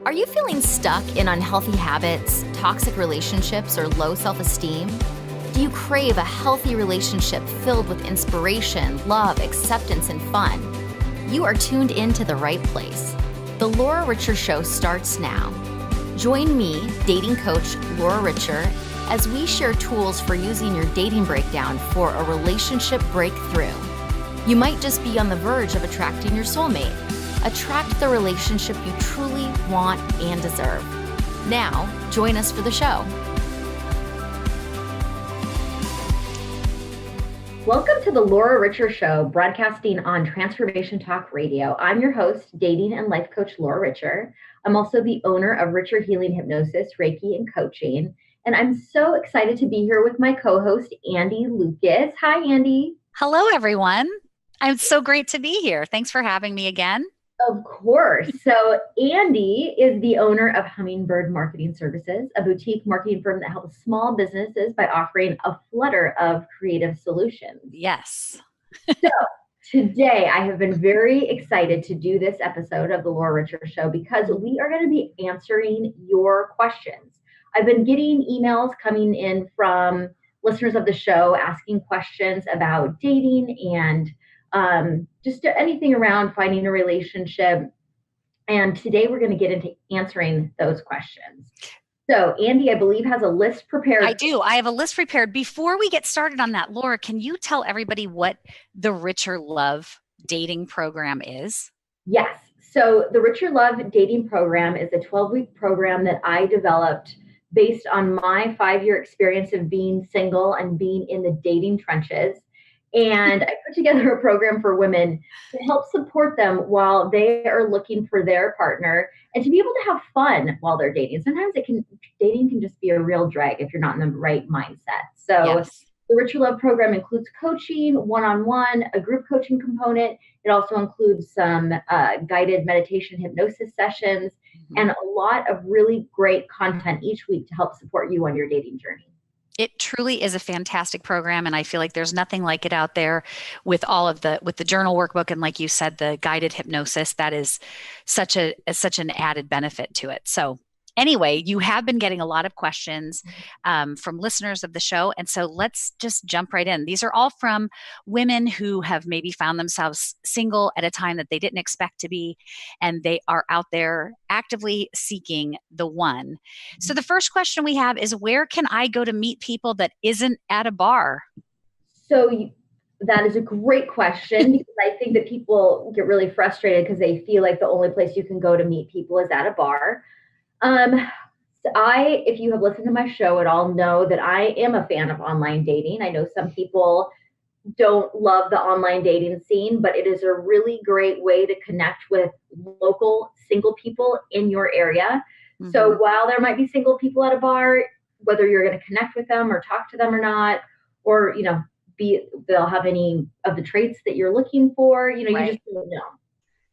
Are you feeling stuck in unhealthy habits, toxic relationships, or low self-esteem? Do you crave a healthy relationship filled with inspiration, love, acceptance, and fun? You are tuned into the right place. The Laura Richer Show starts now. Join me, dating coach Laura Richer, as we share tools for using your dating breakdown for a relationship breakthrough. You might just be on the verge of attracting your soulmate. Attract the relationship you truly want and deserve. Now, join us for the show. Welcome to the Laura Richer Show, broadcasting on Transformation Talk Radio. I'm your host, dating and life coach Laura Richer. I'm also the owner of Richer Healing Hypnosis, Reiki, and Coaching. And I'm so excited to be here with my co-host, Andy Lucas. Hi, Andy. Hello, everyone. I'm so great to be here. Thanks for having me again. Of course. So Andy is the owner of Hummingbird Marketing Services, a boutique marketing firm that helps small businesses by offering a flutter of creative solutions. Yes. So today I have been very excited to do this episode of the Laura Richer Show because we are going to be answering your questions. I've been getting emails coming in from listeners of the show asking questions about dating and just anything around finding a relationship. And today we're going to get into answering those questions. So Andy, I believe, has a list prepared. I do. I have a list prepared. Before we get started on that, Laura, can you tell everybody what the Richer Love dating program is? Yes. So the Richer Love dating program is a 12-week program that I developed based on my 5-year experience of being single and being in the dating trenches. And I put together a program for women to help support them while they are looking for their partner and to be able to have fun while they're dating. Sometimes dating can just be a real drag if you're not in the right mindset. So yes. The Richer Love program includes coaching, one-on-one, a group coaching component. It also includes some guided meditation hypnosis sessions and a lot of really great content each week to help support you on your dating journey. It truly is a fantastic program, and I feel like there's nothing like it out there with the journal workbook and, like you said, the guided hypnosis. That is such an added benefit to it. So anyway, you have been getting a lot of questions from listeners of the show, and so let's just jump right in. These are all from women who have maybe found themselves single at a time that they didn't expect to be, and they are out there actively seeking the one. So the first question we have is, where can I go to meet people that isn't at a bar? So that is a great question because I think that people get really frustrated because they feel like the only place you can go to meet people is at a bar. If you have listened to my show at all, know that I am a fan of online dating. I know some people don't love the online dating scene, but it is a really great way to connect with local single people in your area. Mm-hmm. So while there might be single people at a bar, whether you're going to connect with them or talk to them or not, or, they'll have any of the traits that you're looking for, right. You just don't know.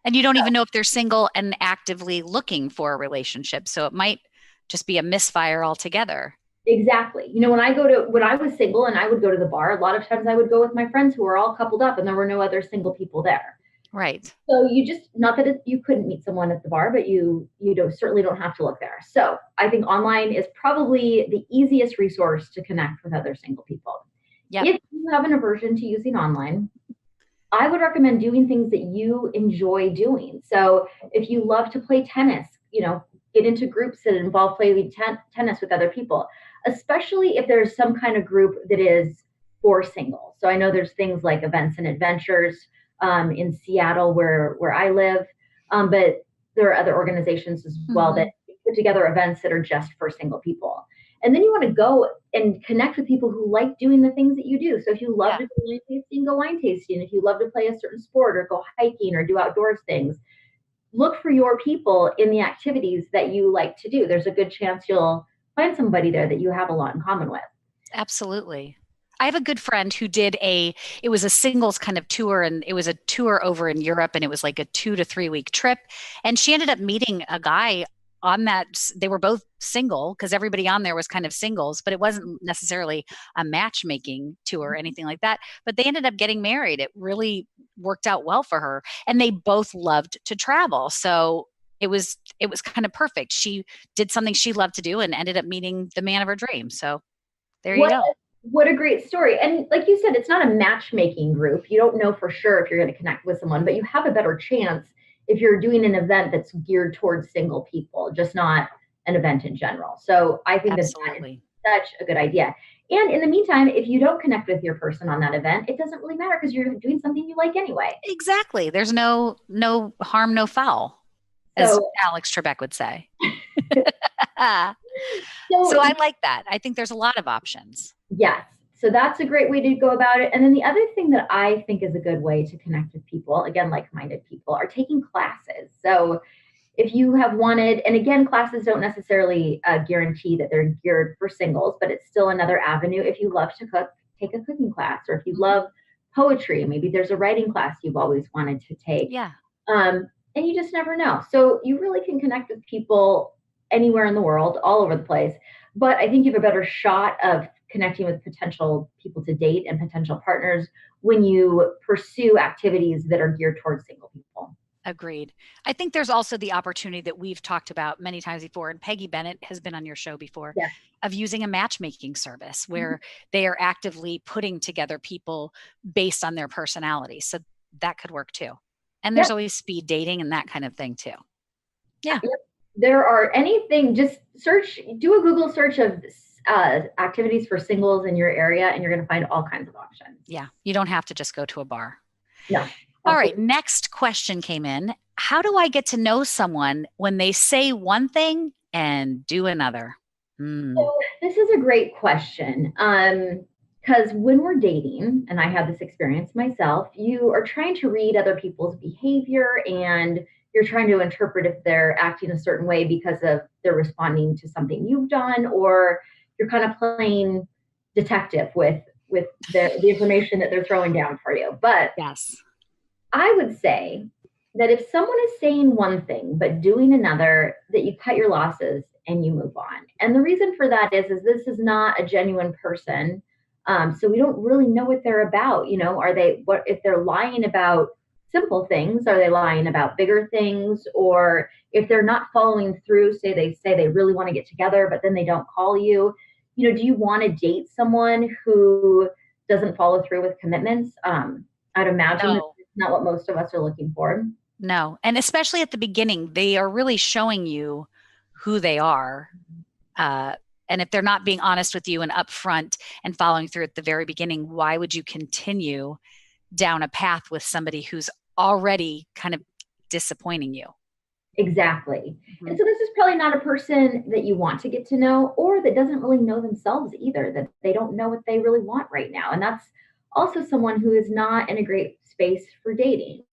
And you don't even know if they're single and actively looking for a relationship. So it might just be a misfire altogether. Exactly. When I was single and I would go to the bar, a lot of times I would go with my friends who were all coupled up and there were no other single people there. Right. So not that you couldn't meet someone at the bar, but you certainly don't have to look there. So I think online is probably the easiest resource to connect with other single people. Yep. If you have an aversion to using online, I would recommend doing things that you enjoy doing. So if you love to play tennis, get into groups that involve playing tennis with other people, especially if there's some kind of group that is for singles. So I know there's things like Events and Adventures in Seattle where I live, but there are other organizations as well that put together events that are just for single people. And then you want to go and connect with people who like doing the things that you do. So if you love to go wine tasting, go wine tasting. If you love to play a certain sport or go hiking or do outdoors things, look for your people in the activities that you like to do. There's a good chance you'll find somebody there that you have a lot in common with. Absolutely. I have a good friend who it was a singles kind of tour, and it was a tour over in Europe, and it was like a 2 to 3 week trip. And she ended up meeting a guy on that. They were both single because everybody on there was kind of singles, but it wasn't necessarily a matchmaking tour or anything like that. But they ended up getting married. It really worked out well for her. And they both loved to travel. So it was kind of perfect. She did something she loved to do and ended up meeting the man of her dreams. So there you What go. what a great story. And like you said, it's not a matchmaking group. You don't know for sure if you're going to connect with someone, but you have a better chance if you're doing an event that's geared towards single people, just not an event in general. So I think that that is Absolutely. such a good idea. And in the meantime, if you don't connect with your person on that event, it doesn't really matter because you're doing something you like anyway. Exactly. There's no harm, no foul, as So, Alex Trebek would say. So so I like that. I think there's a lot of options. yes. So that's a great way to go about it. And then the other thing that I think is a good way to connect with people, again, like minded people, are taking classes. So if you have wanted, and again, classes don't necessarily guarantee that they're geared for singles, but it's still another avenue. If you love to cook, take a cooking class. Or if you Mhm. love poetry, maybe there's a writing class you've always wanted to take. Yeah, And you just never know. So you really can connect with people anywhere in the world, all over the place. But I think you have a better shot of connecting with potential people to date and potential partners when you pursue activities that are geared towards single people. agreed. I think there's also the opportunity that we've talked about many times before, and Peggy Bennett has been on your show before, Yeah. of using a matchmaking service Mhm. where they are actively putting together people based on their personality. So that could work too. And there's Yep. always speed dating and that kind of thing too. Yeah. Yep. There are anything, just search, do a Google search of activities for singles in your area, and you're going to find all kinds of options. Yeah. You don't have to just go to a bar. No, All right. absolutely. Next question came in. How do I get to know someone when they say one thing and do another? Hmm. So this is a great question. Because when we're dating, and I had this experience myself, you are trying to read other people's behavior and you're trying to interpret if they're acting a certain way because of they're responding to something you've done, or you're kind of playing detective with the information that they're throwing down for you. But Yes. I would say that if someone is saying one thing but doing another, that you cut your losses and you move on. And the reason for that is this is not a genuine person. So we don't really know what they're about. You know, are they, what if they're lying about simple things? Are they lying about bigger things? Or if they're not following through, say they really want to get together, but then they don't call you. You know, do you want to date someone who doesn't follow through with commitments? I'd imagine that No. not what most of us are looking for. No. And especially at the beginning, they are really showing you who they are. Uh, and if they're not being honest with you and upfront and following through at the very beginning, why would you continue down a path with somebody who's already kind of disappointing you? Exactly. Mhm. And so this is probably not a person that you want to get to know, or that doesn't really know themselves either, that they don't know what they really want right now. And that's also someone who is not in a great space for dating.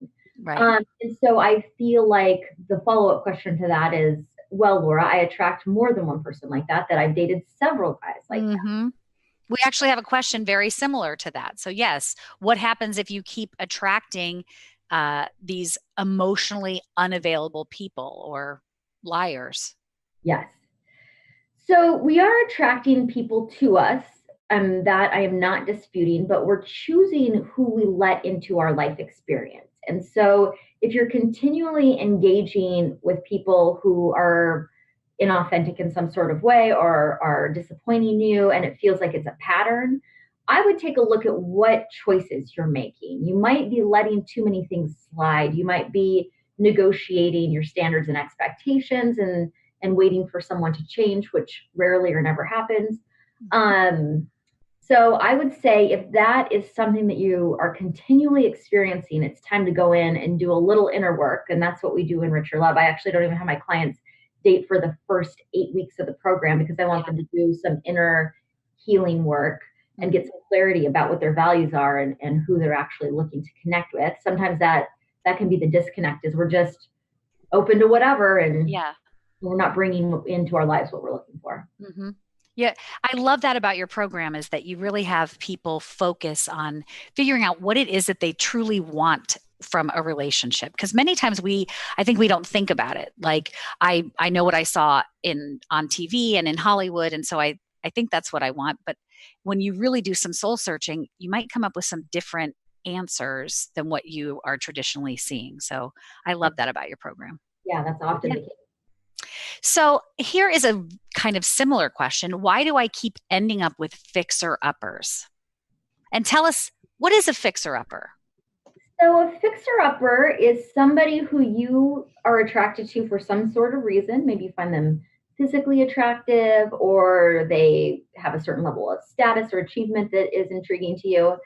Right. And so I feel like the follow up question to that is, well, Laura, I attract more than one person like that, that I've dated several guys like that. Hmm. We actually have a question very similar to that. So, yes, what happens if you keep attracting these emotionally unavailable people or liars? Yes. So we are attracting people to us, that I am not disputing, but we're choosing who we let into our life experience. And so if you're continually engaging with people who are inauthentic in some sort of way or are disappointing you and it feels like it's a pattern, I would take a look at what choices you're making. You might be letting too many things slide. You might be negotiating your standards and expectations and waiting for someone to change, which rarely or never happens. Um, so I would say if that is something that you are continually experiencing, it's time to go in and do a little inner work. And that's what we do in Richer Love. I actually don't even have my clients date for the first 8 weeks of the program because I want Yeah. them to do some inner healing work and Mhm. get some clarity about what their values are and who they're actually looking to connect with. Sometimes that can be the disconnect is we're just open to whatever and Yeah. we're not bringing into our lives what we're looking for. Hmm. Yeah, I love that about your program is that you really have people focus on figuring out what it is that they truly want from a relationship. Because many times I think we don't think about it. Like I know what I saw in on TV and in Hollywood, and so I think that's what I want. But when you really do some soul searching, you might come up with some different answers than what you are traditionally seeing. So I love that about your program. Yeah, that's often Yeah. the case. So here is a kind of similar question. Why do I keep ending up with fixer-uppers? And tell us, what is a fixer-upper? So a fixer-upper is somebody who you are attracted to for some sort of reason. Maybe you find them physically attractive, or they have a certain level of status or achievement that is intriguing to you,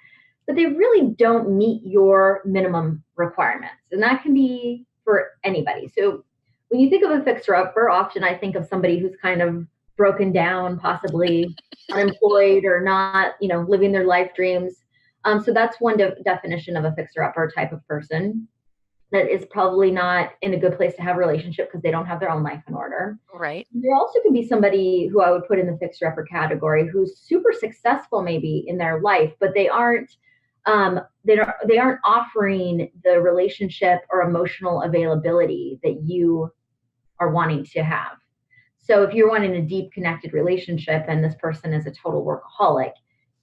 but they really don't meet your minimum requirements. And that can be for anybody. So when you think of a fixer-upper, often I think of somebody who's kind of broken down, possibly unemployed or not, living their life dreams. So that's one definition of a fixer-upper type of person that is probably not in a good place to have a relationship because they don't have their own life in order. Right. There also could be somebody who I would put in the fixer-upper category who's super successful maybe in their life, but they aren't offering the relationship or emotional availability that you are wanting to have. So if you're wanting a deep connected relationship and this person is a total workaholic,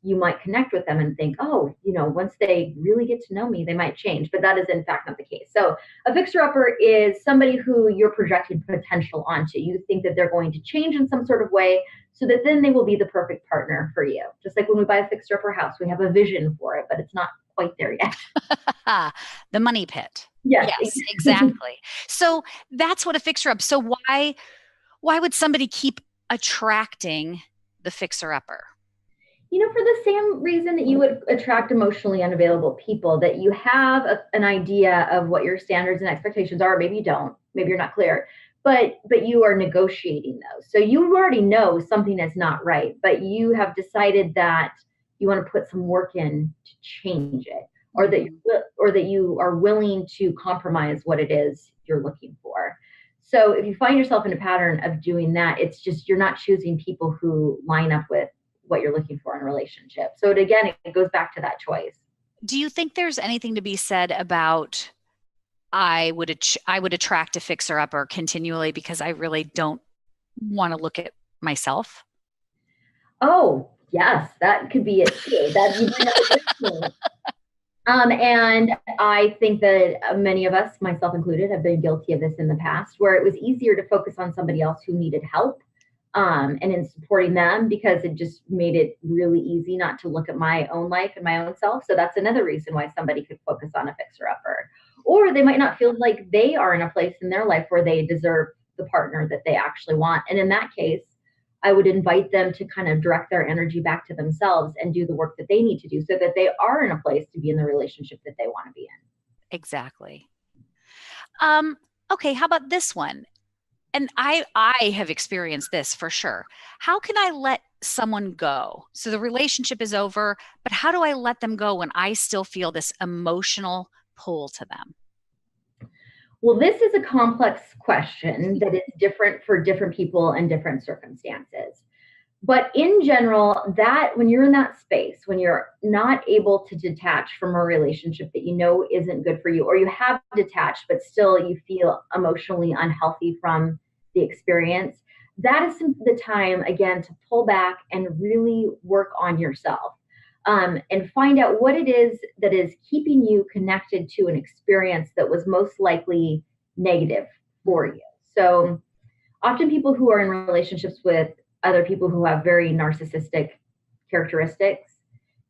you might connect with them and think, oh, once they really get to know me, they might change. But that is in fact not the case. So a fixer-upper is somebody who you're projecting potential onto. You think that they're going to change in some sort of way so that then they will be the perfect partner for you. Just like when we buy a fixer-upper house, we have a vision for it, but it's not quite there yet. The money pit. Yes, exactly. So that's what a fixer-up. So why would somebody keep attracting the fixer-upper? For the same reason that you would attract emotionally unavailable people, that you have an idea of what your standards and expectations are. Maybe you don't, maybe you're not clear, but you are negotiating those. So you already know something is not right, but you have decided that you want to put some work in to change it, or that you are willing to compromise what it is you're looking for. So if you find yourself in a pattern of doing that, it's just you're not choosing people who line up with what you're looking for in a relationship. So it goes back to that choice. Do you think there's anything to be said about I would attract a fixer-upper continually because I really don't want to look at myself? Oh, yes, that could be it too. That you bring up a good point. And I think that many of us, myself included, have been guilty of this in the past, where it was easier to focus on somebody else who needed help, and in supporting them, because it just made it really easy not to look at my own life and my own self. So that's another reason why somebody could focus on a fixer-upper. Or they might not feel like they are in a place in their life where they deserve the partner that they actually want. And in that case, I would invite them to kind of direct their energy back to themselves and do the work that they need to do so that they are in a place to be in the relationship that they want to be in. Exactly. Okay, how about this one? And I have experienced this for sure. How can I let someone go? So the relationship is over, but how do I let them go when I still feel this emotional pull to them? Well, this is a complex question that is different for different people and different circumstances. But in general, that when you're in that space, when you're not able to detach from a relationship that you know isn't good for you, or you have detached, but still you feel emotionally unhealthy from the experience, that is the time, again, to pull back and really work on yourself, and find out what it is that is keeping you connected to an experience that was most likely negative for you. So often people who are in relationships with other people who have very narcissistic characteristics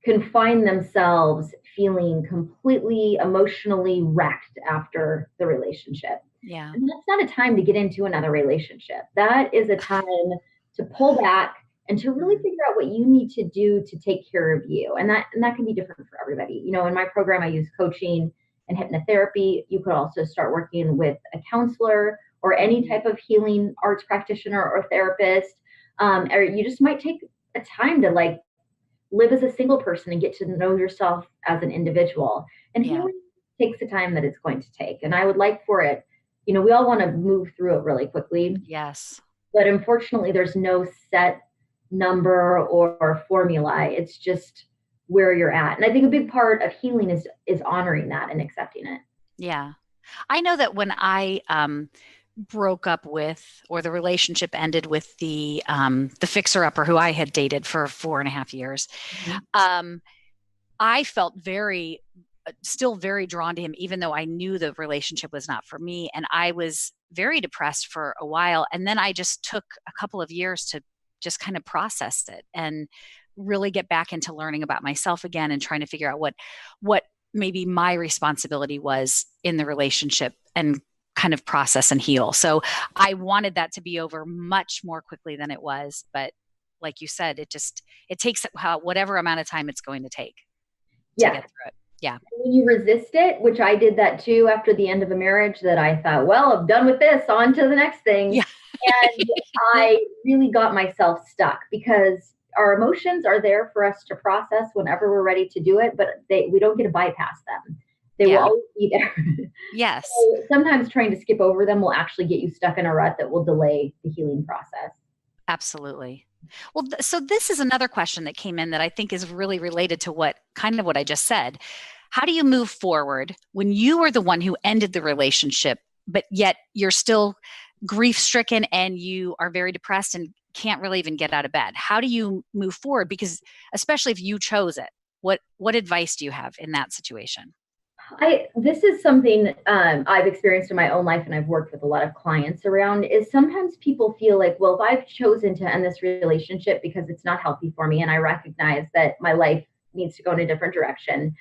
can find themselves feeling completely emotionally wrecked after the relationship. Yeah. And that's not a time to get into another relationship. That is a time to pull back and to really figure out what you need to do to take care of you. And that can be different for everybody. In my program, I use coaching and hypnotherapy. You could also start working with a counselor or any type of healing arts practitioner or therapist. Or you just might take a time to live as a single person and get to know yourself as an individual. And healing takes the time that it's going to take. And I would like for it, we all want to move through it really quickly. Yes. But unfortunately, there's no set number or formula. It's just where you're at. And I think a big part of healing is honoring that and accepting it. Yeah. I know that when I broke up with, or the relationship ended with the fixer-upper who I had dated for 4.5 years, I felt very still very drawn to him, even though I knew the relationship was not for me. And I was very depressed for a while. And then I just took a couple of years to just kind of process it and really get back into learning about myself again and trying to figure out what maybe my responsibility was in the relationship and kind of process and heal. So I wanted that to be over much more quickly than it was. But like you said, it takes whatever amount of time it's going to take to get through it. Yeah. When you resist it, which I did that too after the end of a marriage, that I thought, well, I'm done with this, on to the next thing. Yeah. And I really got myself stuck, because our emotions are there for us to process whenever we're ready to do it, but we don't get to bypass them. They will always be there. Yes. So sometimes trying to skip over them will actually get you stuck in a rut that will delay the healing process. Absolutely. Well, so this is another question that came in that I think is really related to what I just said. How do you move forward when you were the one who ended the relationship, but yet you're still grief-stricken and you are very depressed and can't really even get out of bed? How do you move forward? Because especially if you chose it, what advice do you have in that situation? This is something I've experienced in my own life, and I've worked with a lot of clients around, is sometimes people feel like, well, if I've chosen to end this relationship because it's not healthy for me and I recognize that my life needs to go in a different direction,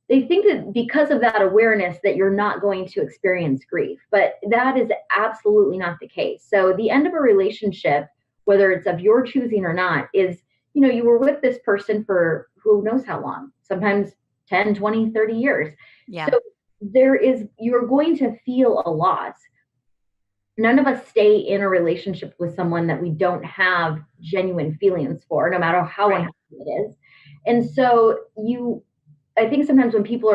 they think that because of that awareness that you're not going to experience grief. But that is absolutely not the case. So the end of a relationship, whether it's of your choosing or not, is, you were with this person for who knows how long, sometimes 10, 20, 30 years. Yeah. So you're going to feel a loss. None of us stay in a relationship with someone that we don't have genuine feelings for, no matter how unhappy it is. And so I think sometimes when people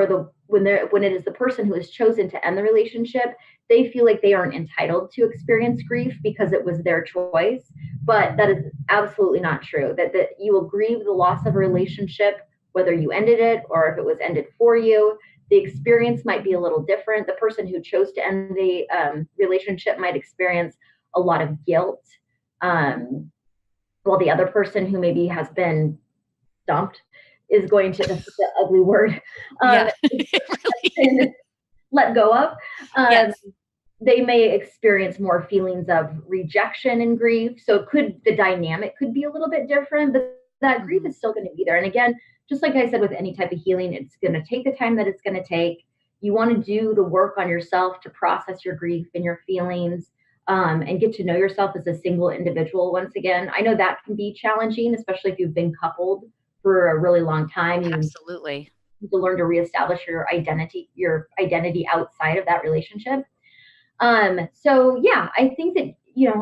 when it is the person who has chosen to end the relationship, they feel like they aren't entitled to experience grief because it was their choice. But that is absolutely not true. That you will grieve the loss of a relationship, whether you ended it or if it was ended for you. The experience might be a little different. The person who chose to end the relationship might experience a lot of guilt, while the other person who maybe has been dumped is going to, that's the ugly word, really. Let go of. Yes. They may experience more feelings of rejection and grief. So the dynamic could be a little bit different, but that grief is still going to be there. And again, just like I said, with any type of healing, it's going to take the time that it's going to take. You want to do the work on yourself to process your grief and your feelings, and get to know yourself as a single individual. Once again, I know that can be challenging, especially if you've been coupled for a really long time. Absolutely. You need to learn to reestablish your identity outside of that relationship. So yeah, I think that,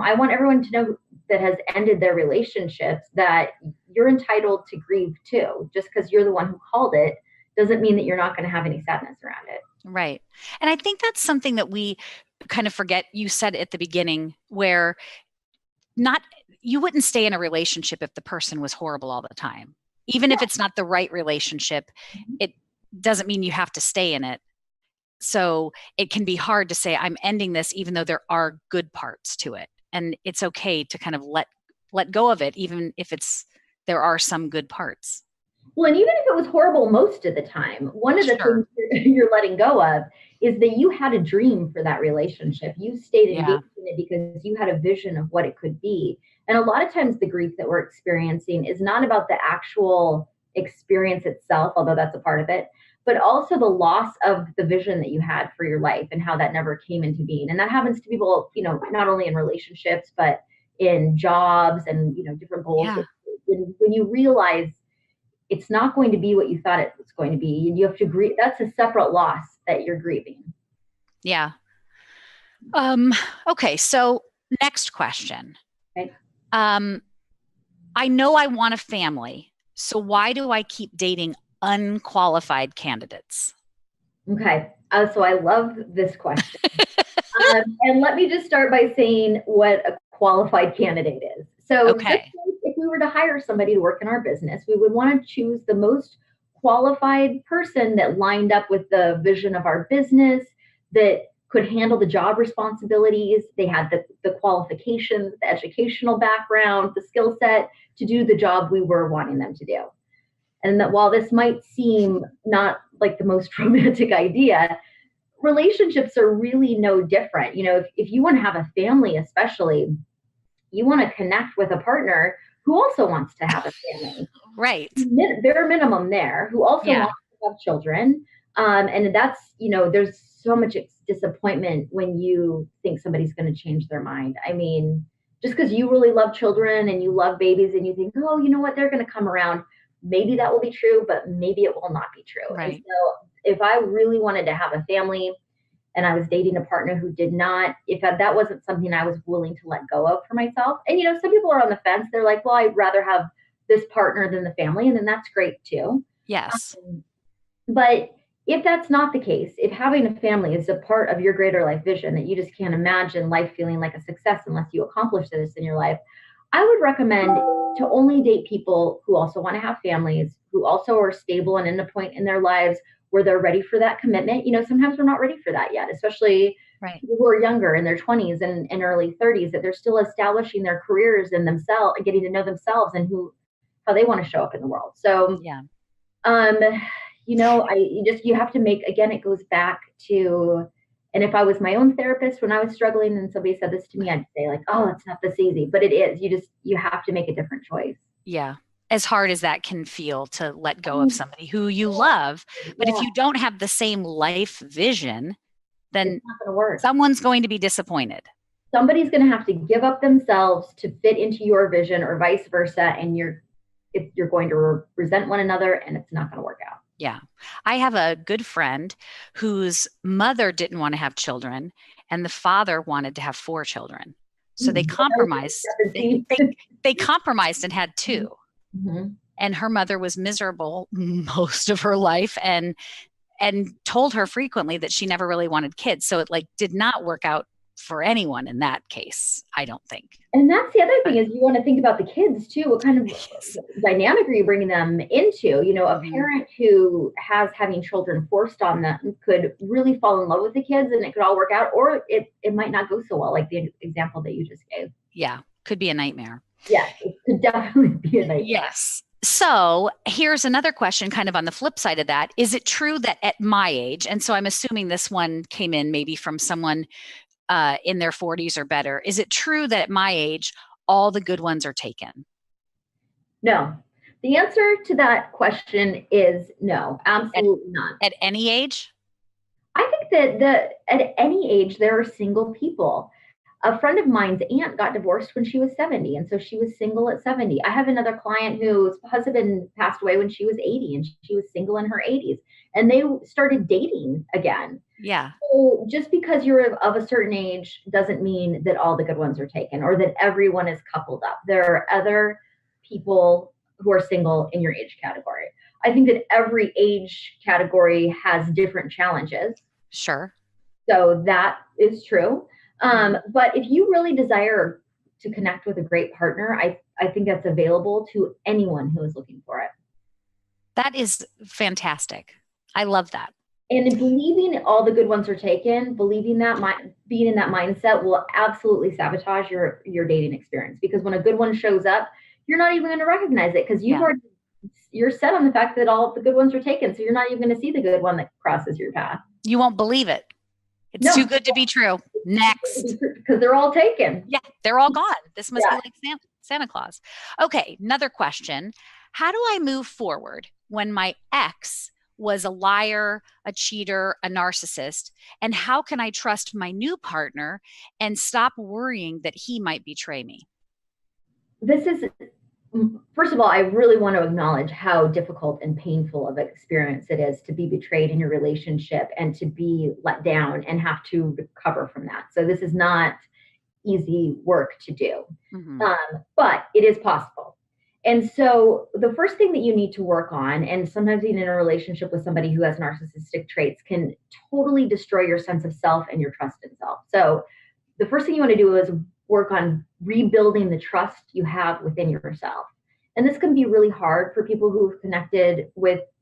I want everyone to know that has ended their relationships that you're entitled to grieve too. Just because you're the one who called it doesn't mean that you're not going to have any sadness around it. Right. And I think that's something that we kind of forget. You said at the beginning, where you wouldn't stay in a relationship if the person was horrible all the time. Even if it's not the right relationship, it doesn't mean you have to stay in it. So it can be hard to say, I'm ending this, even though there are good parts to it. And it's okay to kind of let go of it, even if there are some good parts. Well, and even if it was horrible most of the time, one of the things you're letting go of is that you had a dream for that relationship. You stayed engaged in it because you had a vision of what it could be. And a lot of times the grief that we're experiencing is not about the actual experience itself, although that's a part of it, but also the loss of the vision that you had for your life and how that never came into being. And that happens to people, not only in relationships, but in jobs and, different goals. Yeah. When you realize it's not going to be what you thought it was going to be, and you have to grieve, that's a separate loss that you're grieving. Yeah. Okay. So next question. Okay. I know I want a family. So why do I keep dating unqualified candidates? Okay. So I love this question. And let me just start by saying what a qualified candidate is. So if we were to hire somebody to work in our business, we would want to choose the most qualified person that lined up with the vision of our business, that could handle the job responsibilities. They had the qualifications, the educational background, the skill set to do the job we were wanting them to do. And that while this might seem not like the most romantic idea, relationships are really no different. If you want to have a family, especially, you want to connect with a partner who also wants to have a family. Right. Bare minimum there, who also wants to have children. And that's, there's so much disappointment when you think somebody's going to change their mind. I mean, just because you really love children and you love babies and you think, oh, you know what, they're going to come around. Maybe that will be true, but maybe it will not be true. Right. And so if I really wanted to have a family and I was dating a partner who did not, if that wasn't something I was willing to let go of for myself. And, some people are on the fence. They're like, well, I'd rather have this partner than the family. And then that's great too. Yes. But if that's not the case, if having a family is a part of your greater life vision, that you just can't imagine life feeling like a success unless you accomplish this in your life, I would recommend to only date people who also want to have families, who also are stable and in a point in their lives where they're ready for that commitment. Sometimes we're not ready for that yet, especially people who are younger in their 20s and early 30s, that they're still establishing their careers and themselves and getting to know themselves and how they want to show up in the world. So, you have to make, again, it goes back to, and if I was my own therapist when I was struggling and somebody said this to me, I'd say like, oh, it's not this easy, but it is. You have to make a different choice. Yeah. As hard as that can feel to let go of somebody who you love. But if you don't have the same life vision, then it's not going to work. Someone's going to be disappointed. Somebody's going to have to give up themselves to fit into your vision or vice versa. And you're going to resent one another and it's not going to work out. Yeah. I have a good friend whose mother didn't want to have children and the father wanted to have 4 children. So they compromised. They compromised and had 2. Mm-hmm. And her mother was miserable most of her life and told her frequently that she never really wanted kids. So it did not work out for anyone in that case, I don't think. And that's the other thing, is you want to think about the kids too. What kind of dynamic are you bringing them into? A parent who has having children forced on them could really fall in love with the kids and it could all work out, or it might not go so well, like the example that you just gave. Yeah, could be a nightmare. Yes, it could definitely be a nightmare. Yes. So here's another question kind of on the flip side of that. Is it true that at my age, and so I'm assuming this one came in maybe from someone in their 40s or better, is it true that at my age, all the good ones are taken? No. The answer to that question is no, absolutely not. At any age? I think that at any age, there are single people. A friend of mine's aunt got divorced when she was 70, and so she was single at 70. I have another client whose husband passed away when she was 80, and she was single in her 80s, and they started dating again. Yeah. So just because you're of a certain age doesn't mean that all the good ones are taken or that everyone is coupled up. There are other people who are single in your age category. I think that every age category has different challenges. Sure. So that is true. But if you really desire to connect with a great partner, I think that's available to anyone who is looking for it. That is fantastic. I love that. And believing all the good ones are taken, believing that, being in that mindset will absolutely sabotage your dating experience. Because when a good one shows up, you're not even going to recognize it because you're set on the fact that all of the good ones are taken. So you're not even going to see the good one that crosses your path. You won't believe it. It's too good to be true. Next. Because they're all taken. Yeah, they're all gone. This must be like Santa Claus. Okay, another question. How do I move forward when my ex was a liar, a cheater, a narcissist? And how can I trust my new partner and stop worrying that he might betray me? First of all, I really want to acknowledge how difficult and painful of an experience it is to be betrayed in your relationship and to be let down and have to recover from that. So this is not easy work to do, but it is possible. And so the first thing that you need to work on, and sometimes being in a relationship with somebody who has narcissistic traits can totally destroy your sense of self and your trust in self. So the first thing you want to do is work on rebuilding the trust you have within yourself. And this can be really hard for people who've connected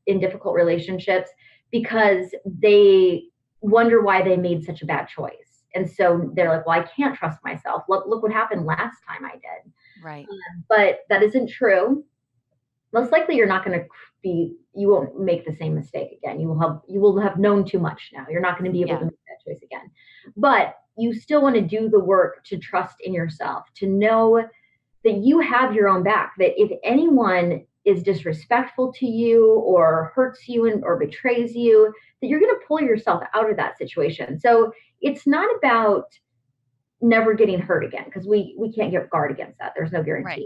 in difficult relationships because they wonder why they made such a bad choice. And so they're like, well, I can't trust myself. Look what happened last time I did. Right. But that isn't true. most likely you're not going to you won't make the same mistake again. You will have known too much now. You're not going to be able to make that choice again. But you still want to do the work to trust in yourself, to know that you have your own back, that if anyone is disrespectful to you or hurts you or betrays you, that you're going to pull yourself out of that situation. So it's not about never getting hurt again, because we can't get guard against that. There's no guarantee. Right.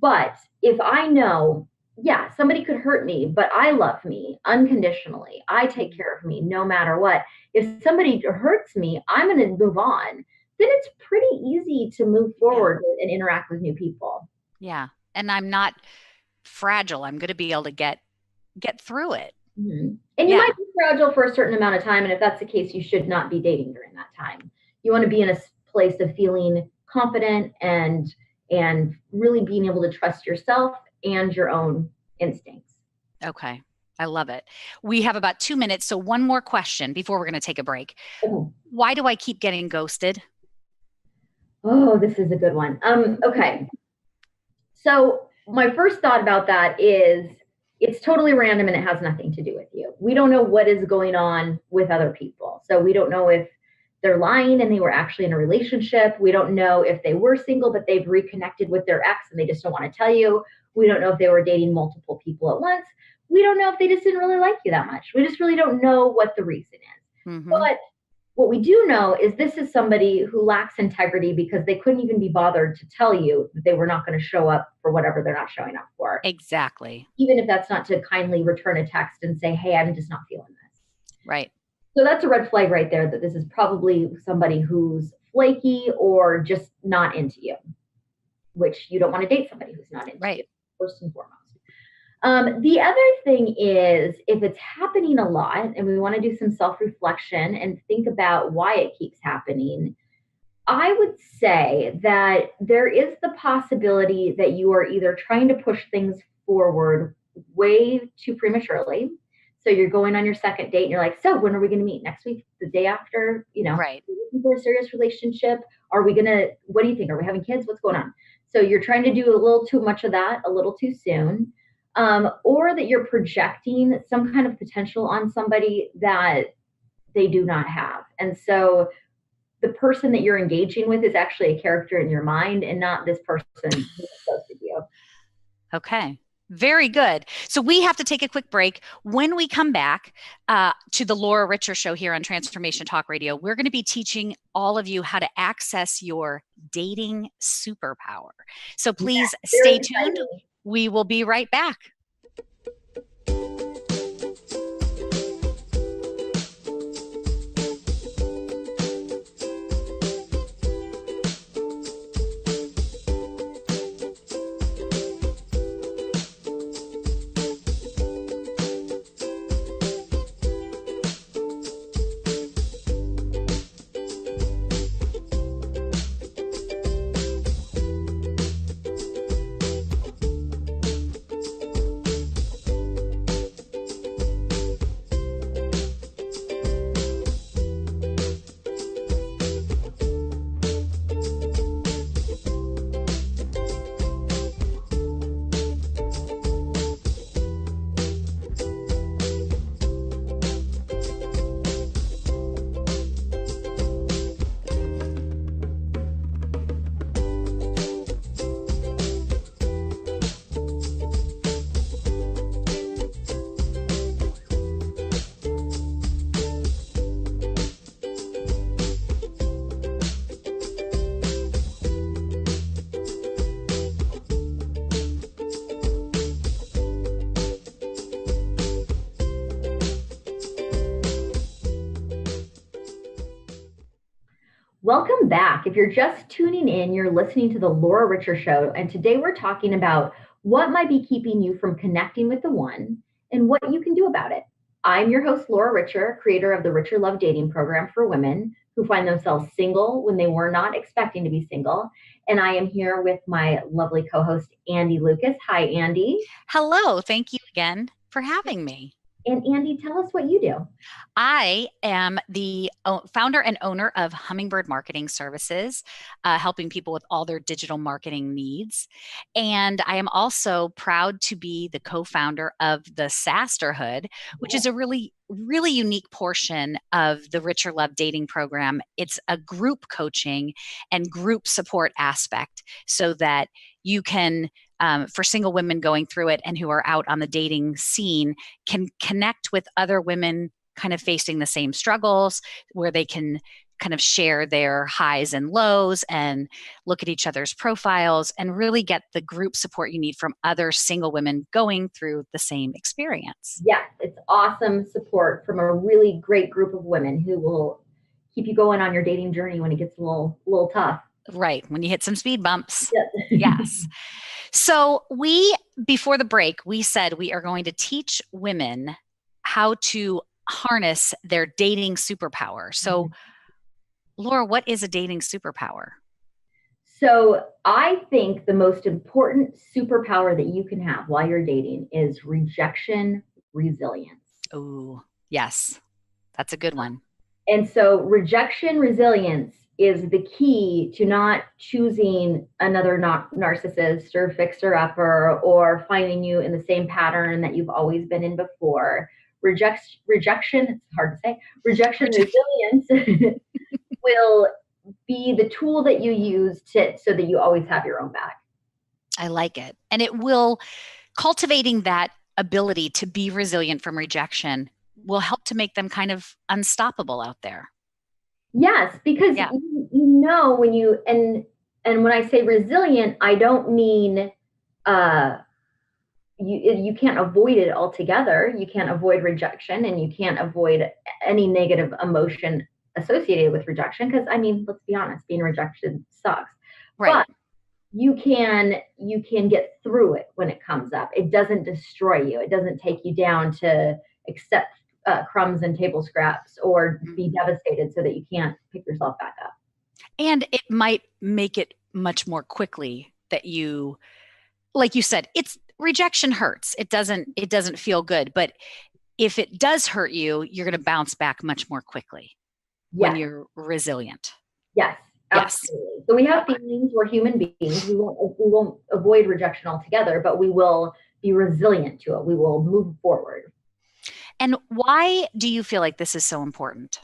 But if I know, yeah, somebody could hurt me, but I love me unconditionally. I take care of me no matter what. If somebody hurts me, I'm going to move on. Then it's pretty easy to move forward and interact with new people. Yeah. And I'm not fragile. I'm going to be able to get through it. Mm-hmm. And you might be fragile for a certain amount of time. And if that's the case, you should not be dating during that time. You want to be in a place of feeling confident and really being able to trust yourself and your own instincts. Okay. I love it. We have about 2 minutes. So one more question before we're going to take a break. Mm-hmm. Why do I keep getting ghosted? Oh, this is a good one. Okay. So my first thought about that is it's totally random and it has nothing to do with you. We don't know what is going on with other people. So we don't know if they're lying and they were actually in a relationship. We don't know if they were single, but they've reconnected with their ex and they just don't want to tell you. We don't know if they were dating multiple people at once. We don't know if they just didn't really like you that much. We just really don't know what the reason is. Mm-hmm. But what we do know is this is somebody who lacks integrity because they couldn't even be bothered to tell you that they were not going to show up for whatever they're not showing up for. Exactly. Even if that's not to kindly return a text and say, hey, I'm just not feeling this. Right. So that's a red flag right there, that this is probably somebody who's flaky or just not into you, which you don't want to date somebody who's not into you, first and foremost. The other thing is, if it's happening a lot and we want to do some self-reflection and think about why it keeps happening, I would say that there is the possibility that you are either trying to push things forward way too prematurely. So you're going on your second date and you're like, so when are we going to meet? Next week? The day after? You know, right. Are we looking for a serious relationship? Are we going to, what do you think? Are we having kids? What's going on? So you're trying to do a little too much of that, a little too soon. Or that you're projecting some kind of potential on somebody that they do not have. And so the person that you're engaging with is actually a character in your mind and not this person who's close to you. Okay. Very good. So we have to take a quick break. When we come back to the Laura Richer Show here on Transformation Talk Radio, we're going to be teaching all of you how to access your dating superpower. So please stay tuned. We will be right back. Welcome back. If you're just tuning in, you're listening to the Laura Richer Show, and today we're talking about what might be keeping you from connecting with the one and what you can do about it. I'm your host, Laura Richer, creator of the Richer Love Dating Program for women who find themselves single when they were not expecting to be single. And I am here with my lovely co-host, Andy Lucas. Hi, Andy. Hello. Thank you again for having me. And Andy, tell us what you do. I am the founder and owner of Hummingbird Marketing Services, helping people with all their digital marketing needs. And I am also proud to be the co-founder of the Sasterhood, which is a really, really unique portion of the Richer Love Dating Program. It's a group coaching and group support aspect so that you can, for single women going through it and who are out on the dating scene, can connect with other women kind of facing the same struggles, where they can kind of share their highs and lows and look at each other's profiles and really get the group support you need from other single women going through the same experience. Yes, it's awesome support from a really great group of women who will keep you going on your dating journey when it gets a little tough. Right, when you hit some speed bumps. Yes. Yes. So before the break, we said we are going to teach women how to harness their dating superpower. So, Laura, what is a dating superpower? So I think the most important superpower that you can have while you're dating is rejection resilience. Oh, yes. That's a good one. And so rejection resilience is the key to not choosing another narcissist or fixer-upper or finding you in the same pattern that you've always been in before. Rejection, it's hard to say, rejection resilience will be the tool that you use so that you always have your own back. I like it. And it will, cultivating that ability to be resilient from rejection will help to make them kind of unstoppable out there. Yes, because you know when you, and when I say resilient, I don't mean you can't avoid it altogether. You can't avoid rejection, and you can't avoid any negative emotion associated with rejection. Because I mean, let's be honest, being rejected sucks. Right. But you can get through it when it comes up. It doesn't destroy you. It doesn't take you down to accept crumbs and table scraps or be devastated so that you can't pick yourself back up. And it might make it much more quickly that you, like you said, rejection hurts. It doesn't feel good, but if it does hurt you, you're going to bounce back much more quickly when you're resilient. Yes, absolutely. Yes. So we have feelings. We're human beings. We won't avoid rejection altogether, but we will be resilient to it. We will move forward. And why do you feel like this is so important?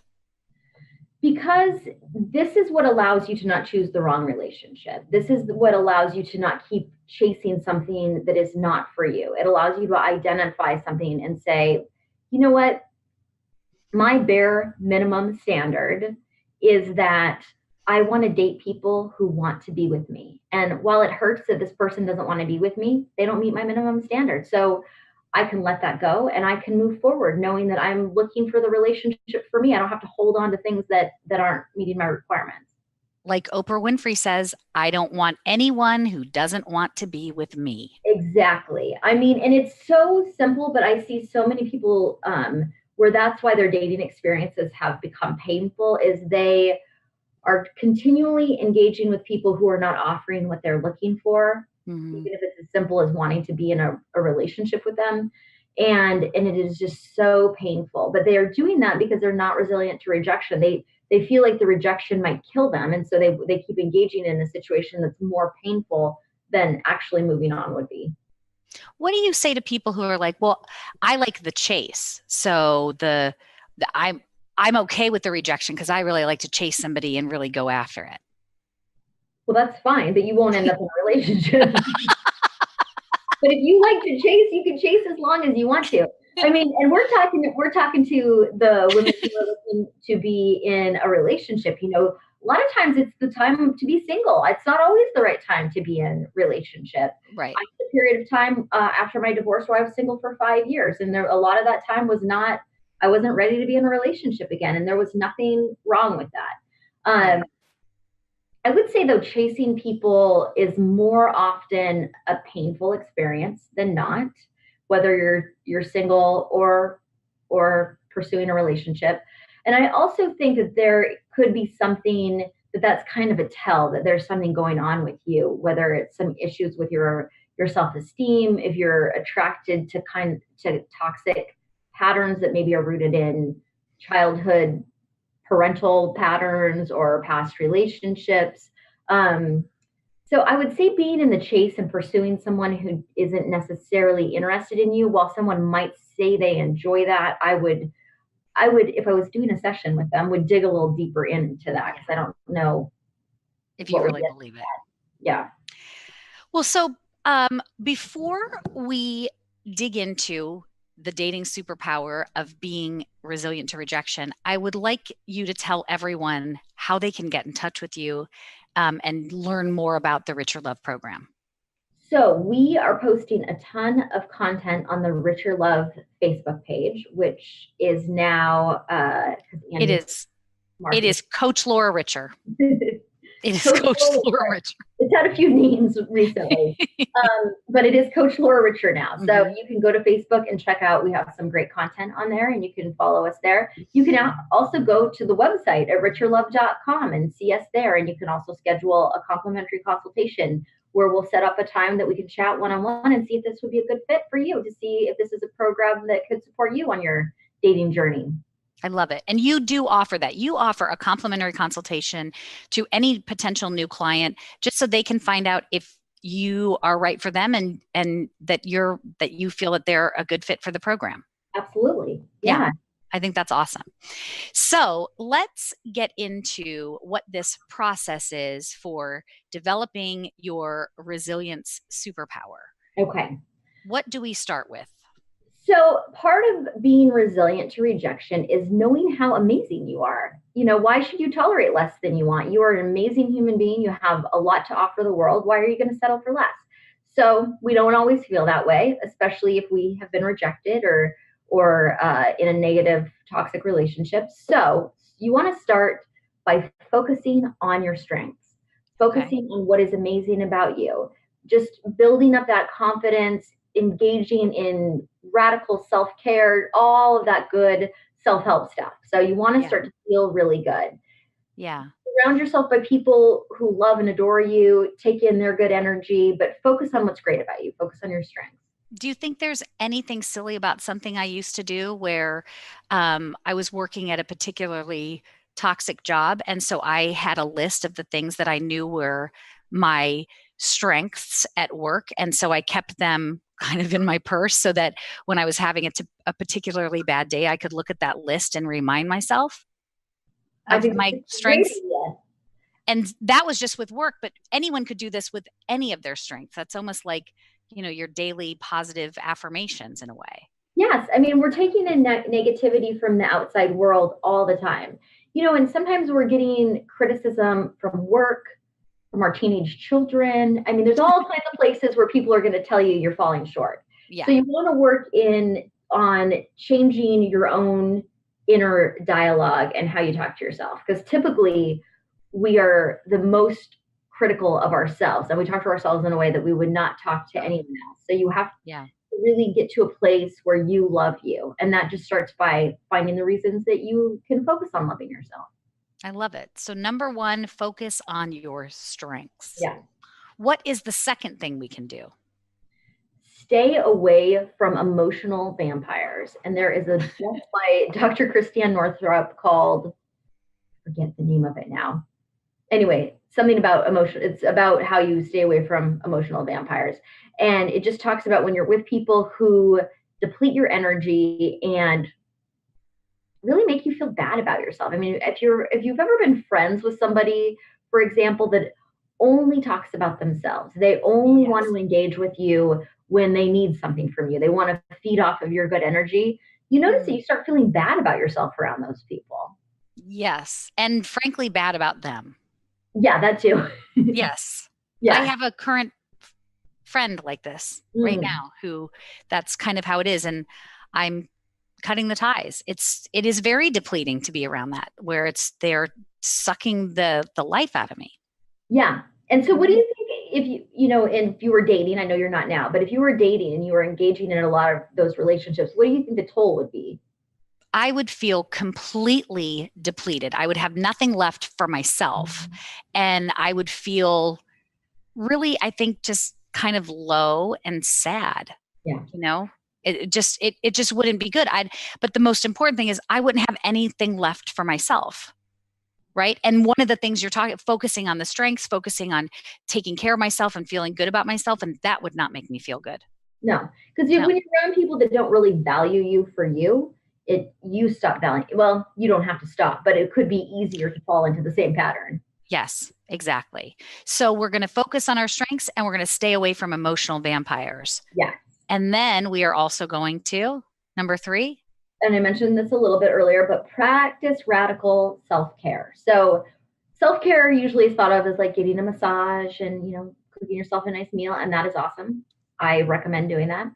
Because this is what allows you to not choose the wrong relationship. This is what allows you to not keep chasing something that is not for you. It allows you to identify something and say, you know what? My bare minimum standard is that I want to date people who want to be with me. And while it hurts that this person doesn't want to be with me, they don't meet my minimum standard. So I can let that go and I can move forward knowing that I'm looking for the relationship for me. I don't have to hold on to things that aren't meeting my requirements. Like Oprah Winfrey says, I don't want anyone who doesn't want to be with me. Exactly. I mean, and it's so simple, but I see so many people where that's why their dating experiences have become painful, is they are continually engaging with people who are not offering what they're looking for. Mm-hmm. Even if it's as simple as wanting to be in a relationship with them. And it is just so painful. But they are doing that because they're not resilient to rejection. They feel like the rejection might kill them. And so they keep engaging in a situation that's more painful than actually moving on would be. What do you say to people who are like, well, I like the chase. So I'm okay with the rejection because I really like to chase somebody and really go after it. Well, that's fine, but you won't end up in a relationship. But if you like to chase, you can chase as long as you want to. I mean, and we're talking to the women who are looking to be in a relationship. You know, a lot of times it's the time to be single. It's not always the right time to be in relationship. Right. I had a period of time after my divorce where I was single for 5 years, and a lot of that time I wasn't ready to be in a relationship again, and there was nothing wrong with that. I would say, though, chasing people is more often a painful experience than not, whether you're single or pursuing a relationship. And I also think that there could be something that's kind of a tell that there's something going on with you, whether it's some issues with your self-esteem, if you're attracted to toxic patterns that maybe are rooted in childhood parental patterns or past relationships. So I would say being in the chase and pursuing someone who isn't necessarily interested in you, while someone might say they enjoy that, I would, if I was doing a session with them, would dig a little deeper into that because I don't know if you really believe it. Yeah. Well, so before we dig into the dating superpower of being resilient to rejection, I would like you to tell everyone how they can get in touch with you and learn more about the Richer Love program. So we are posting a ton of content on the Richer Love Facebook page, which is now it is Coach Laura Richer. It is Coach Laura Richer. It's had a few names recently, but it is Coach Laura Richer now. So you can go to Facebook and check out. We have some great content on there, and you can follow us there. You can also go to the website at richerlove.com and see us there. And you can also schedule a complimentary consultation where we'll set up a time that we can chat one-on-one and see if this would be a good fit for you, to see if this is a program that could support you on your dating journey. I love it. And you do offer that. You offer a complimentary consultation to any potential new client just so they can find out if you are right for them and that you feel that they're a good fit for the program. Absolutely. Yeah. I think that's awesome. So let's get into what this process is for developing your resilience superpower. Okay. What do we start with? So part of being resilient to rejection is knowing how amazing you are. Why should you tolerate less than you want? You are an amazing human being. You have a lot to offer the world. Why are you going to settle for less? So we don't always feel that way, especially if we have been rejected or in a negative, toxic relationship. So you want to start by focusing on your strengths, focusing on what is amazing about you, just building up that confidence, engaging in radical self-care, all of that good self-help stuff. So you want to start to feel really good. Yeah. Surround yourself by people who love and adore you, take in their good energy, but focus on what's great about you. Focus on your strengths. Do you think there's anything silly about something I used to do where I was working at a particularly toxic job? And so I had a list of the things that I knew were my strengths at work. And so I kept them kind of in my purse so that when I was having a particularly bad day, I could look at that list and remind myself of my strengths. And that was just with work, but anyone could do this with any of their strengths. That's almost like, your daily positive affirmations in a way. Yes. I mean, we're taking in negativity from the outside world all the time, and sometimes we're getting criticism from work, from our teenage children. I mean, there's all kinds of places where people are going to tell you you're falling short. Yeah. So you want to work on changing your own inner dialogue and how you talk to yourself. Because typically we are the most critical of ourselves, and we talk to ourselves in a way that we would not talk to anyone else. So you have to really get to a place where you love you. And that just starts by finding the reasons that you can focus on loving yourself. I love it. So number one, focus on your strengths. Yeah. What is the second thing we can do? Stay away from emotional vampires. And there is a book by Dr. Christiane Northrup called, I forget the name of it now. Anyway, something about emotion. It's about how you stay away from emotional vampires. And it just talks about when you're with people who deplete your energy and really make you feel bad about yourself. I mean, if you've ever been friends with somebody, for example, that only talks about themselves, they only want to engage with you when they need something from you, they want to feed off of your good energy, you notice that you start feeling bad about yourself around those people. Yes. And frankly, bad about them. Yeah, that too. Yes. Yeah. I have a current friend like this right now who that's kind of how it is. And I'm cutting the ties. It is very depleting to be around that, where they're sucking the life out of me. Yeah. And so what do you think if you were dating, I know you're not now, but if you were dating and you were engaging in a lot of those relationships, what do you think the toll would be? I would feel completely depleted. I would have nothing left for myself. And I would feel really, I think, just kind of low and sad. Yeah. It just wouldn't be good. But the most important thing is I wouldn't have anything left for myself. Right. And one of the things you're focusing on the strengths, focusing on taking care of myself and feeling good about myself. And that would not make me feel good. No, because when you're around people that don't really value you for you, you stop valuing. Well, you don't have to stop, but it could be easier to fall into the same pattern. Yes, exactly. So we're going to focus on our strengths and we're going to stay away from emotional vampires. Yes. And then we are also going to number 3. And I mentioned this a little bit earlier, but practice radical self-care. So self-care usually is thought of as like getting a massage and, cooking yourself a nice meal. And that is awesome. I recommend doing that.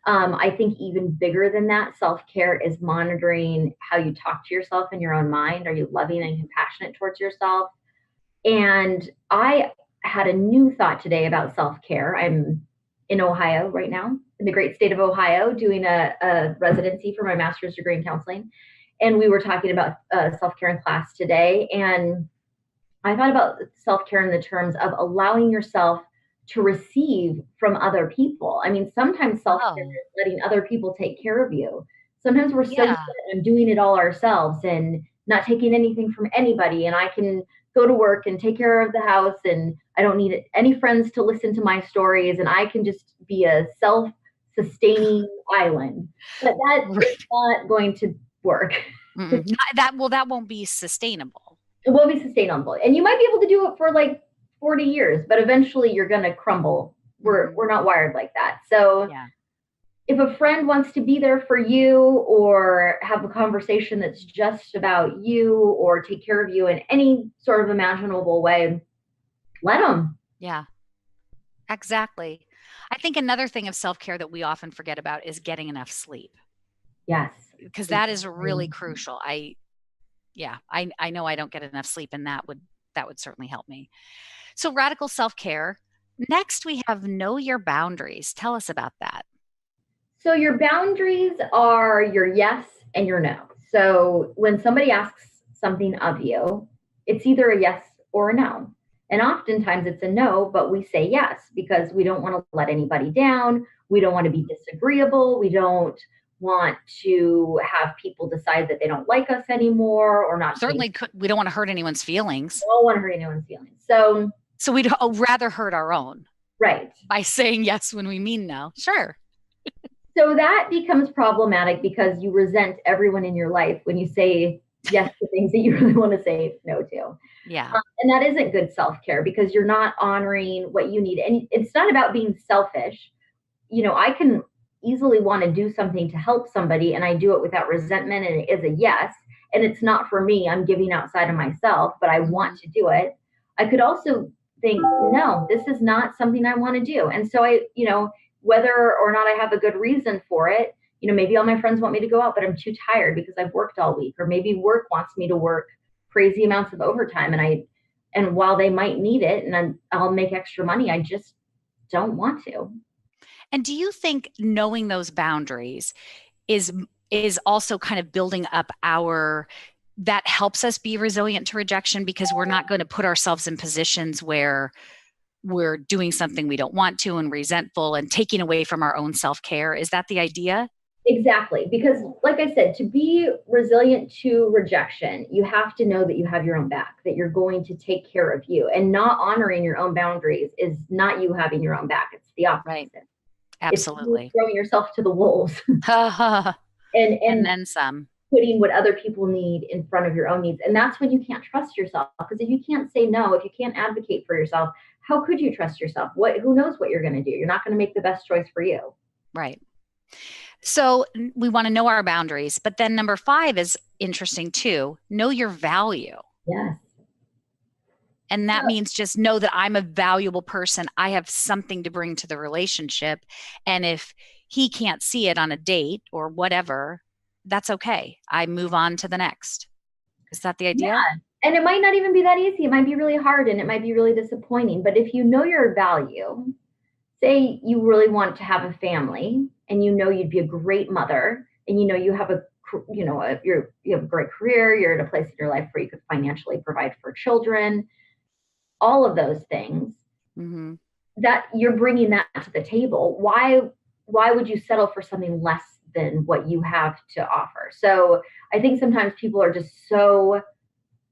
I think even bigger than that, self-care is monitoring how you talk to yourself in your own mind. Are you loving and compassionate towards yourself? And I had a new thought today about self-care. I'm in Ohio right now, in the great state of Ohio, doing a residency for my master's degree in counseling. And we were talking about self-care in class today. And I thought about self-care in the terms of allowing yourself to receive from other people. I mean, sometimes self-care is letting other people take care of you. Sometimes we're so good at doing it all ourselves and not taking anything from anybody. And I can go to work and take care of the house and I don't need any friends to listen to my stories and I can just be a self-sustaining island. But that is not going to work. That won't be sustainable. It won't be sustainable. And you might be able to do it for like 40 years, but eventually you're going to crumble. We're not wired like that. So if a friend wants to be there for you or have a conversation that's just about you or take care of you in any sort of imaginable way, let them. Yeah, exactly. I think another thing of self-care that we often forget about is getting enough sleep. Yes. Because that is really crucial. I know I don't get enough sleep and that would certainly help me. So radical self-care. Next, we have know your boundaries. Tell us about that. So your boundaries are your yes and your no. So when somebody asks something of you, it's either a yes or a no. And oftentimes it's a no, but we say yes because we don't want to let anybody down. We don't want to be disagreeable. We don't want to have people decide that they don't like us anymore or not. Certainly, we don't want to hurt anyone's feelings. We don't want to hurt anyone's feelings. So we'd rather hurt our own. Right. By saying yes when we mean no. Sure. So that becomes problematic because you resent everyone in your life when you say yes to things that you really want to say no to. Yeah. And that isn't good self-care because you're not honoring what you need. And it's not about being selfish. I can easily want to do something to help somebody and I do it without resentment and it is a yes. And it's not for me. I'm giving outside of myself, but I want to do it. I could also think, no, this is not something I want to do. And so whether or not I have a good reason for it, maybe all my friends want me to go out, but I'm too tired because I've worked all week, or maybe work wants me to work crazy amounts of overtime. And while they might need it and I'll make extra money, I just don't want to. And do you think knowing those boundaries is also kind of building up that helps us be resilient to rejection because we're not going to put ourselves in positions where we're doing something we don't want to and resentful and taking away from our own self-care? Is that the idea? Exactly. Because like I said, to be resilient to rejection, you have to know that you have your own back, that you're going to take care of you, and not honoring your own boundaries is not you having your own back. It's the opposite. Right. Absolutely. It's throwing yourself to the wolves and then some. Putting what other people need in front of your own needs. And that's when you can't trust yourself. Because if you can't say no, if you can't advocate for yourself, how could you trust yourself? Who knows what you're going to do? You're not going to make the best choice for you. Right. So we want to know our boundaries. But then number 5 is interesting too. Know your value. Yes. And that means just know that I'm a valuable person. I have something to bring to the relationship. And if he can't see it on a date or whatever, that's okay. I move on to the next. Is that the idea? Yeah. And it might not even be that easy. It might be really hard and it might be really disappointing. But if you know your value, say you really want to have a family and you'd be a great mother and you have you have a great career, you're at a place in your life where you could financially provide for children, all of those things, that you're bringing that to the table. Why why would you settle for something less than what you have to offer? So I think sometimes people are just so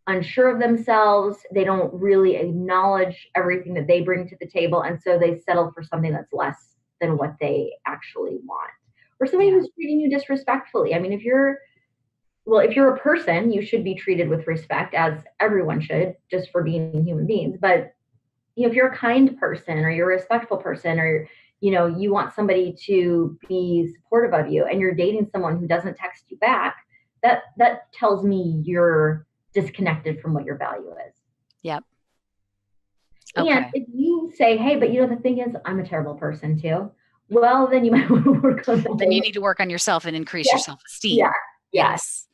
unsure of themselves. They don't really acknowledge everything that they bring to the table. And so they settle for something that's less than what they actually want. Or somebody who's treating you disrespectfully. I mean, if you're a person, you should be treated with respect, as everyone should, just for being human beings. But if you're a kind person, or you're a respectful person, or you want somebody to be supportive of you, and you're dating someone who doesn't text you back, that tells me you're disconnected from what your value is. Yep. Okay. And if you say, hey, but the thing is, I'm a terrible person too, well, then you might want to work on that. Then you need to work on yourself and increase your self-esteem. Yeah. Yes.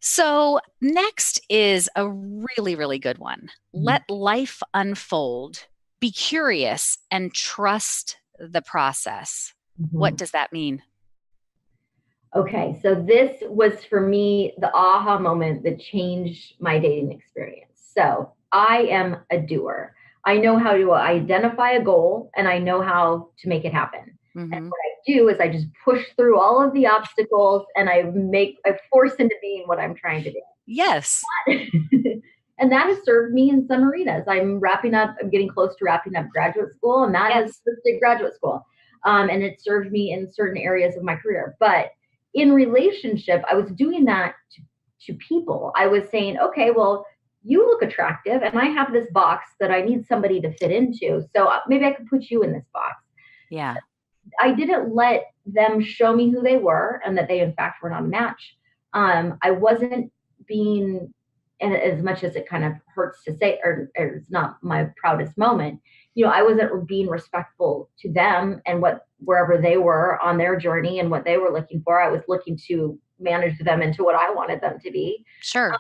So next is a really, really good one. Let life unfold. Be curious and trust the process. What does that mean? Okay, so this was for me the aha moment that changed my dating experience. So I am a doer. I know how to identify a goal, and I know how to make it happen. And what I do is I just push through all of the obstacles, and I force into being what I'm trying to do. Yes. And that has served me in some arenas. I'm getting close to wrapping up graduate school, and that is the graduate school. And it served me in certain areas of my career. But in relationship, I was doing that to people. I was saying, okay, well, you look attractive, and I have this box that I need somebody to fit into. So maybe I could put you in this box. Yeah. I didn't let them show me who they were and that they, in fact, were not a match. I wasn't being, and as much as it kind of hurts to say, or it's not my proudest moment, I wasn't being respectful to them and wherever they were on their journey and what they were looking for. I was looking to manage them into what I wanted them to be. Sure.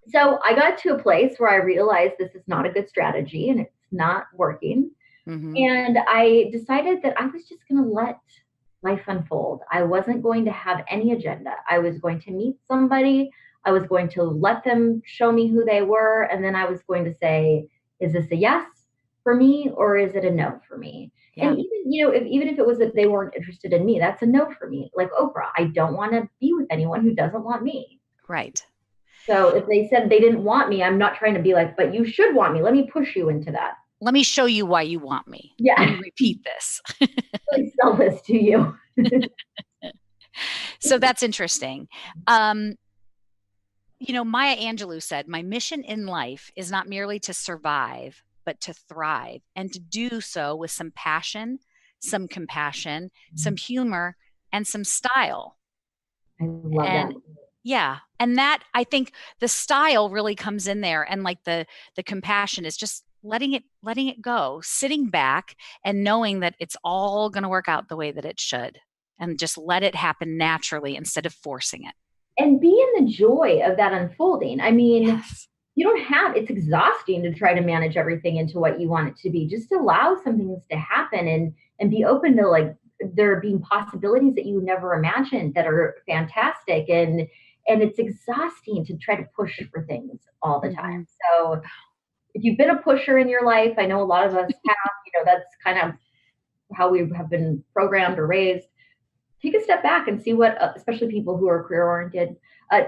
So I got to a place where I realized this is not a good strategy and it's not working. And I decided that I was just going to let life unfold. I wasn't going to have any agenda. I was going to meet somebody. I was going to let them show me who they were. And then I was going to say, is this a yes for me, or is it a no for me? Yeah. And even if it was that they weren't interested in me, that's a no for me. Like Oprah, I don't want to be with anyone who doesn't want me. Right. So if they said they didn't want me, I'm not trying to be like, but you should want me. Let me push you into that. Let me show you why you want me. Yeah. Let me repeat this. Let me sell this to you. So that's interesting. Maya Angelou said, my mission in life is not merely to survive, but to thrive, and to do so with some passion, some compassion, some humor, and some style. I love that. Yeah. And that, I think the style really comes in there, and like the compassion is just letting it go, sitting back and knowing that it's all going to work out the way that it should, and just let it happen naturally instead of forcing it. And be in the joy of that unfolding. I mean, it's exhausting to try to manage everything into what you want it to be. Just allow some things to happen and be open to like there being possibilities that you never imagined that are fantastic. And it's exhausting to try to push for things all the time. So if you've been a pusher in your life, I know a lot of us have, that's kind of how we have been programmed or raised. Take a step back and see what, especially people who are career oriented,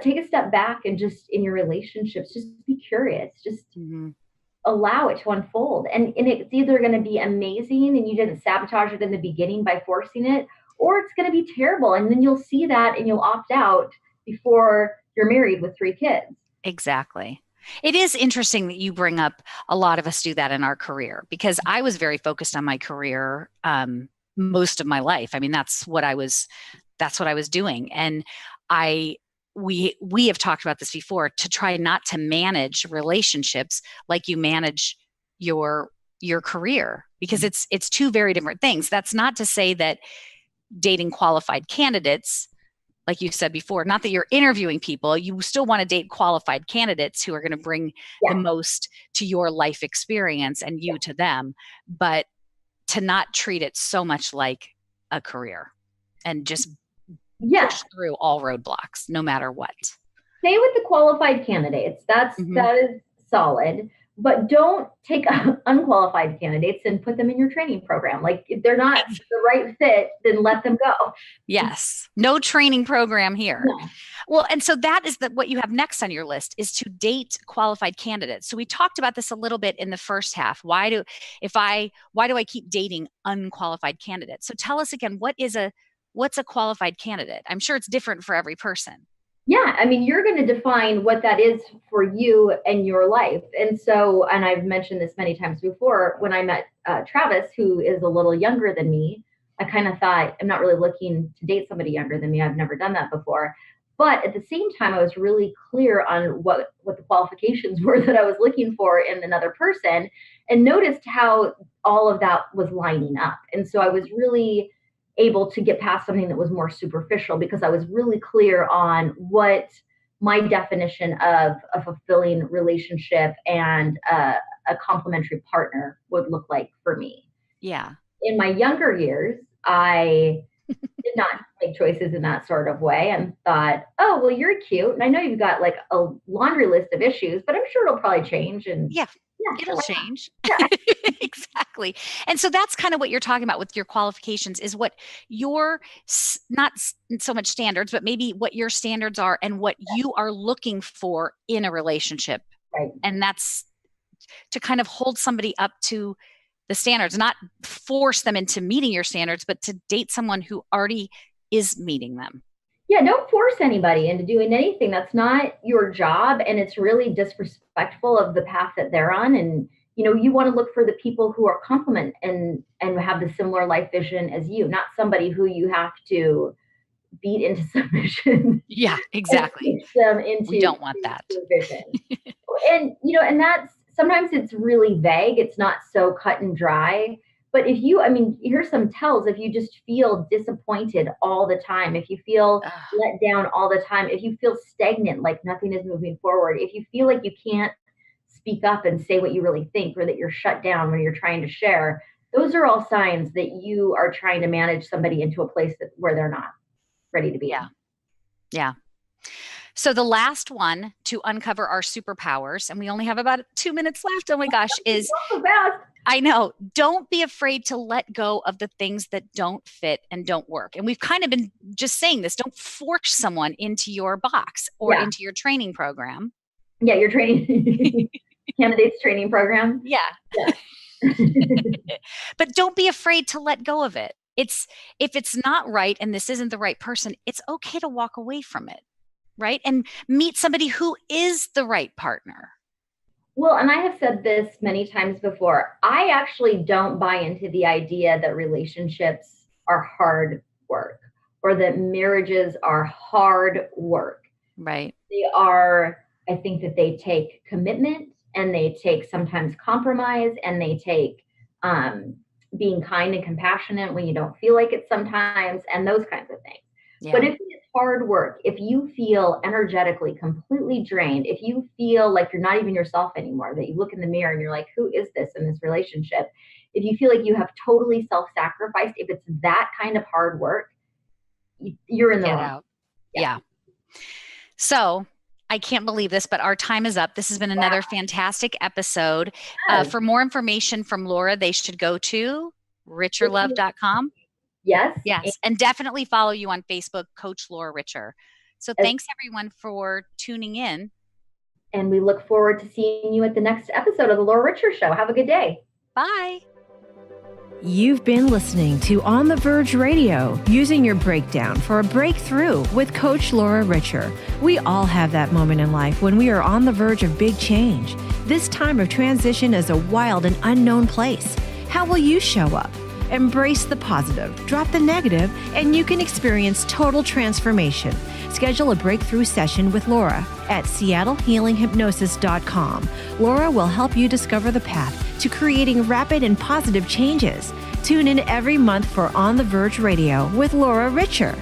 take a step back and just in your relationships, just be curious, just allow it to unfold. And it's either going to be amazing and you didn't sabotage it in the beginning by forcing it, or it's going to be terrible. And then you'll see that and you'll opt out before you're married with 3 kids. Exactly. It is interesting that you bring up a lot of us do that in our career, because I was very focused on my career most of my life. I mean, that's what I was doing. And we have talked about this before, to try not to manage relationships like you manage your career, because it's 2 very different things. That's not to say that dating qualified candidates, like you said before, not that you're interviewing people, you still want to date qualified candidates who are going to bring the most to your life experience and you to them, but to not treat it so much like a career and just push through all roadblocks, no matter what. Stay with the qualified candidates. That is solid. but don't take unqualified candidates and put them in your training program. Like if they're not the right fit, then let them go. Yes. No training program here. No. Well, and so that is what you have next on your list is to date qualified candidates. So we talked about this a little bit in the first half. Why do I keep dating unqualified candidates? So tell us again, what's a qualified candidate? I'm sure it's different for every person. Yeah, I mean, you're going to define what that is for you and your life. And so, and I've mentioned this many times before, when I met Travis, who is a little younger than me, I kind of thought, I'm not really looking to date somebody younger than me. I've never done that before. But at the same time, I was really clear on what the qualifications were that I was looking for in another person, and noticed how all of that was lining up. And so I was really able to get past something that was more superficial because I was really clear on what my definition of a fulfilling relationship and a complementary partner would look like for me. Yeah. In my younger years, I did not make choices in that sort of way and thought, oh, well, you're cute. And I know you've got like a laundry list of issues, but I'm sure it'll probably change. And yeah it'll change. Yeah. Exactly. And so that's kind of what you're talking about with your qualifications is what your, not so much standards, but maybe what your standards are and what you are looking for in a relationship. Right. And that's to kind of hold somebody up to the standards, not force them into meeting your standards, but to date someone who already is meeting them. Yeah, don't force anybody into doing anything. That's not your job. And it's really disrespectful of the path that they're on. And, you know, you want to look for the people who are complement and have the similar life vision as you, not somebody who you have to beat into submission. Yeah, exactly. We don't want that. Vision. And, you know, and that's, sometimes it's really vague. It's not so cut and dry. But if you, I mean, here's some tells. If you just feel disappointed all the time, if you feel let down all the time, if you feel stagnant, like nothing is moving forward, if you feel like you can't speak up and say what you really think, or that you're shut down when you're trying to share, those are all signs that you are trying to manage somebody into a place where they're not ready to be. Yeah. Yeah. So the last one to uncover our superpowers, and we only have about 2 minutes left. Oh my gosh, is so fast. I know. Don't be afraid to let go of the things that don't fit and don't work. And we've kind of been just saying this. Don't force someone into your box or into your training program. Yeah, your training candidates training program. Yeah. But don't be afraid to let go of it. If it's not right and this isn't the right person, it's okay to walk away from it, right? And meet somebody who is the right partner. Well, and I have said this many times before, I actually don't buy into the idea that relationships are hard work or that marriages are hard work. Right. They are, I think that they take commitment and they take sometimes compromise and they take being kind and compassionate when you don't feel like it sometimes and those kinds of things. Yeah. But if it's hard work, if you feel energetically completely drained, if you feel like you're not even yourself anymore, that you look in the mirror and you're like, who is this in this relationship? If you feel like you have totally self-sacrificed, if it's that kind of hard work, you're in the wrong. Yeah. So I can't believe this, but our time is up. This has been another fantastic episode. For more information from Laura, they should go to richerlove.com. Yes. And definitely follow you on Facebook, Coach Laura Richer. So thanks everyone for tuning in. And we look forward to seeing you at the next episode of the Laura Richer Show. Have a good day. Bye. You've been listening to On the Verge Radio, using your breakdown for a breakthrough with Coach Laura Richer. We all have that moment in life when we are on the verge of big change. This time of transition is a wild and unknown place. How will you show up? Embrace the positive, drop the negative, and you can experience total transformation. Schedule a breakthrough session with Laura at seattlehealinghypnosis.com. Laura will help you discover the path to creating rapid and positive changes. Tune in every month for On the Verge Radio with Laura Richer.